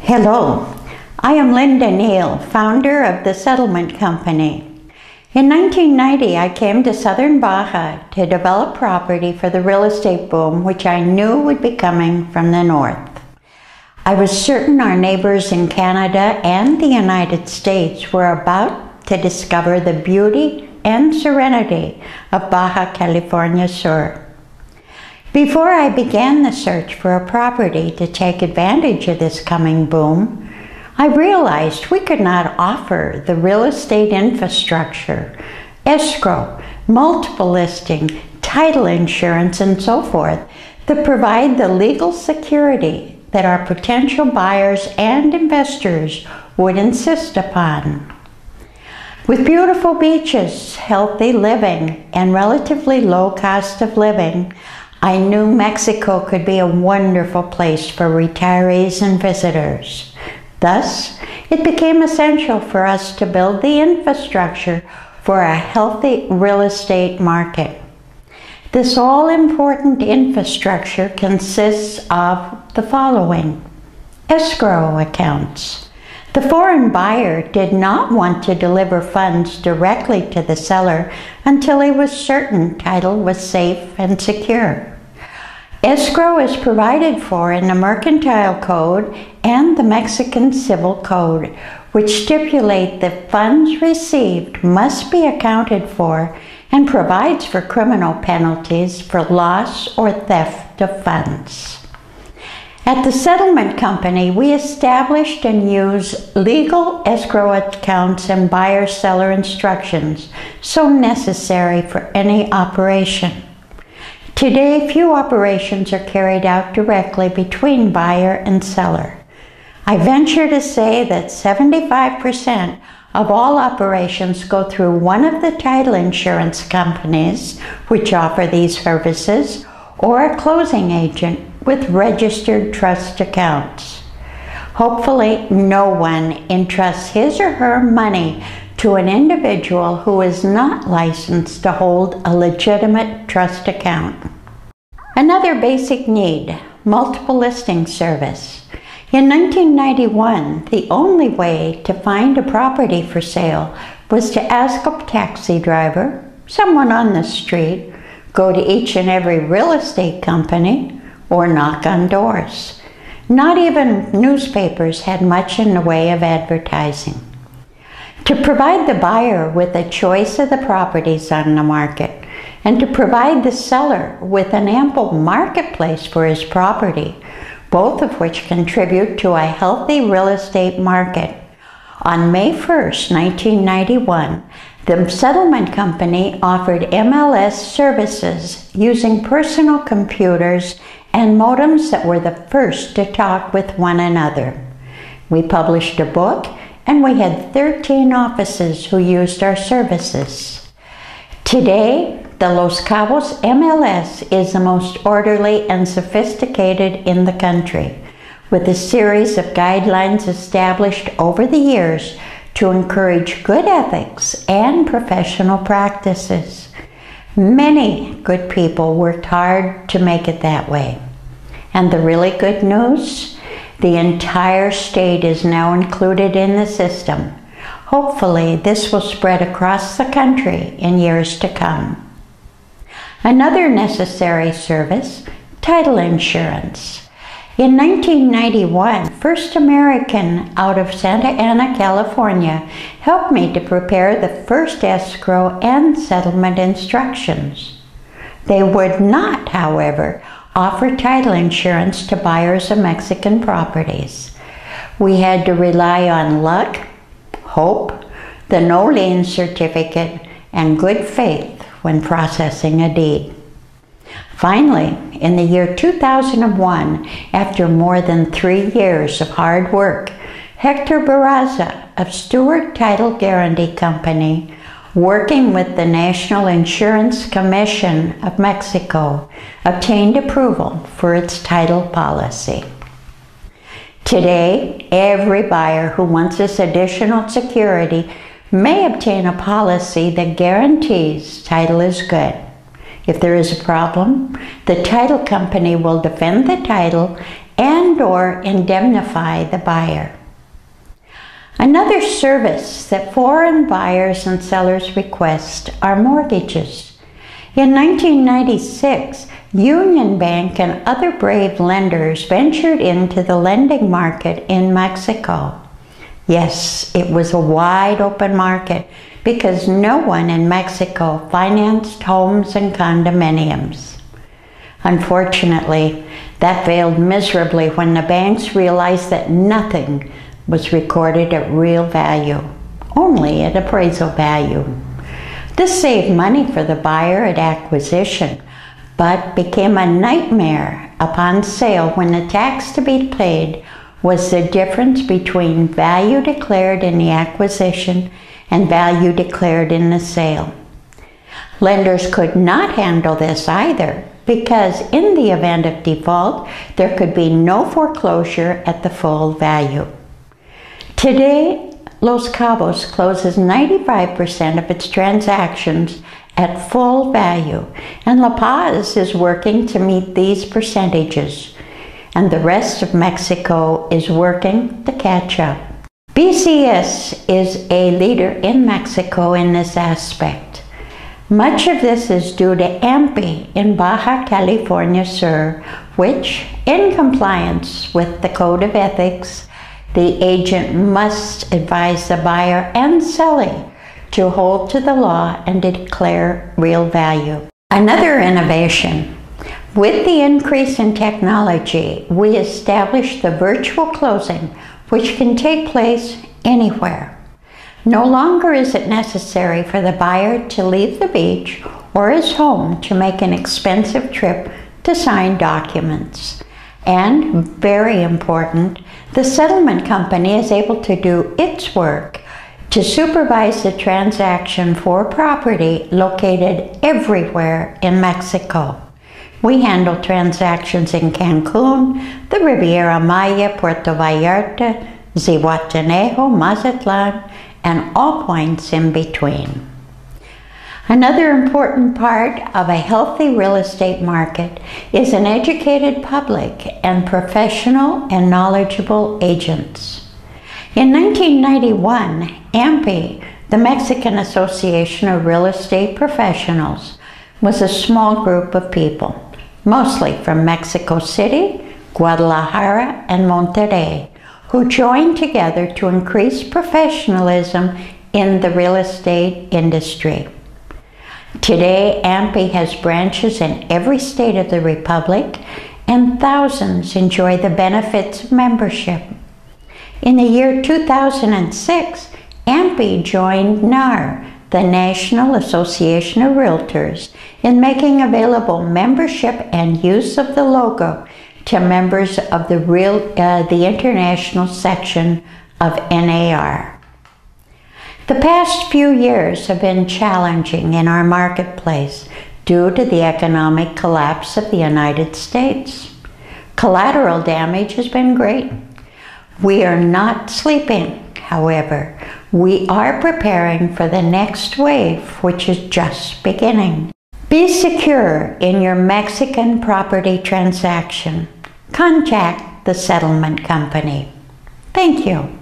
Hello, I am Linda Neal, founder of the Settlement Company. In 1990, I came to southern Baja to develop property for the real estate boom, which I knew would be coming from the north. I was certain our neighbors in Canada and the United States were about to discover the beauty and serenity of Baja California Sur. Before I began the search for a property to take advantage of this coming boom, I realized we could not offer the real estate infrastructure, escrow, multiple listing, title insurance, and so forth that provide the legal security that our potential buyers and investors would insist upon. With beautiful beaches, healthy living, and relatively low cost of living, I knew Mexico could be a wonderful place for retirees and visitors. Thus, it became essential for us to build the infrastructure for a healthy real estate market. This all-important infrastructure consists of the following: escrow accounts. The foreign buyer did not want to deliver funds directly to the seller until he was certain title was safe and secure. Escrow is provided for in the Mercantile Code and the Mexican Civil Code, which stipulate that funds received must be accounted for and provides for criminal penalties for loss or theft of funds. At the Settlement Company, we established and use legal escrow accounts and buyer-seller instructions so necessary for any operation. Today, few operations are carried out directly between buyer and seller. I venture to say that 75% of all operations go through one of the title insurance companies which offer these services, or a closing agent with registered trust accounts. Hopefully, no one entrusts his or her money to an individual who is not licensed to hold a legitimate trust account. Another basic need: multiple listing service. In 1991, the only way to find a property for sale was to ask a taxi driver, someone on the street, go to each and every real estate company, or knock on doors. Not even newspapers had much in the way of advertising. To provide the buyer with a choice of the properties on the market, and to provide the seller with an ample marketplace for his property, both of which contribute to a healthy real estate market. On May 1st, 1991, the Settlement Company offered MLS services using personal computers and modems that were the first to talk with one another. We published a book, and we had 13 offices who used our services. Today, the Los Cabos MLS is the most orderly and sophisticated in the country, with a series of guidelines established over the years to encourage good ethics and professional practices. Many good people worked hard to make it that way. And the really good news? The entire state is now included in the system. Hopefully, this will spread across the country in years to come. Another necessary service: title insurance. In 1991, First American out of Santa Ana, California, helped me to prepare the first escrow and settlement instructions. They would not, however, offer title insurance to buyers of Mexican properties. We had to rely on luck, hope, the no-lien certificate, and good faith when processing a deed. Finally, in the year 2001, after more than 3 years of hard work, Hector Barraza of Stewart Title Guarantee Company, working with the National Insurance Commission of Mexico, obtained approval for its title policy. Today, every buyer who wants this additional security may obtain a policy that guarantees title is good. If there is a problem, the title company will defend the title and/or indemnify the buyer. Another service that foreign buyers and sellers request are mortgages. In 1996, Union Bank and other brave lenders ventured into the lending market in Mexico. Yes, it was a wide open market because no one in Mexico financed homes and condominiums. Unfortunately, that failed miserably when the banks realized that nothing was recorded at real value, only at appraisal value. This saved money for the buyer at acquisition, but became a nightmare upon sale when the tax to be paid was the difference between value declared in the acquisition and value declared in the sale. Lenders could not handle this either, because in the event of default, there could be no foreclosure at the full value. Today, Los Cabos closes 95% of its transactions at full value, and La Paz is working to meet these percentages, and the rest of Mexico is working to catch up. BCS is a leader in Mexico in this aspect. Much of this is due to AMPI in Baja California Sur, which, in compliance with the Code of Ethics, the agent must advise the buyer and seller to hold to the law and declare real value. Another innovation. With the increase in technology, we established the virtual closing, which can take place anywhere. No longer is it necessary for the buyer to leave the beach or his home to make an expensive trip to sign documents. And, very important, the settlement company is able to do its work to supervise the transaction for property located everywhere in Mexico. We handle transactions in Cancun, the Riviera Maya, Puerto Vallarta, Zihuatanejo, Mazatlan, and all points in between. Another important part of a healthy real estate market is an educated public and professional and knowledgeable agents. In 1991, AMPI, the Mexican Association of Real Estate Professionals, was a small group of people, mostly from Mexico City, Guadalajara, and Monterrey, who joined together to increase professionalism in the real estate industry. Today, AMPI has branches in every state of the Republic, and thousands enjoy the benefits of membership. In the year 2006, AMPI joined NAR, the National Association of Realtors, in making available membership and use of the logo to members of the international section of NAR. The past few years have been challenging in our marketplace due to the economic collapse of the United States. Collateral damage has been great. We are not sleeping, however. We are preparing for the next wave, which is just beginning. Be secure in your Mexican property transaction. Contact the settlement company. Thank you.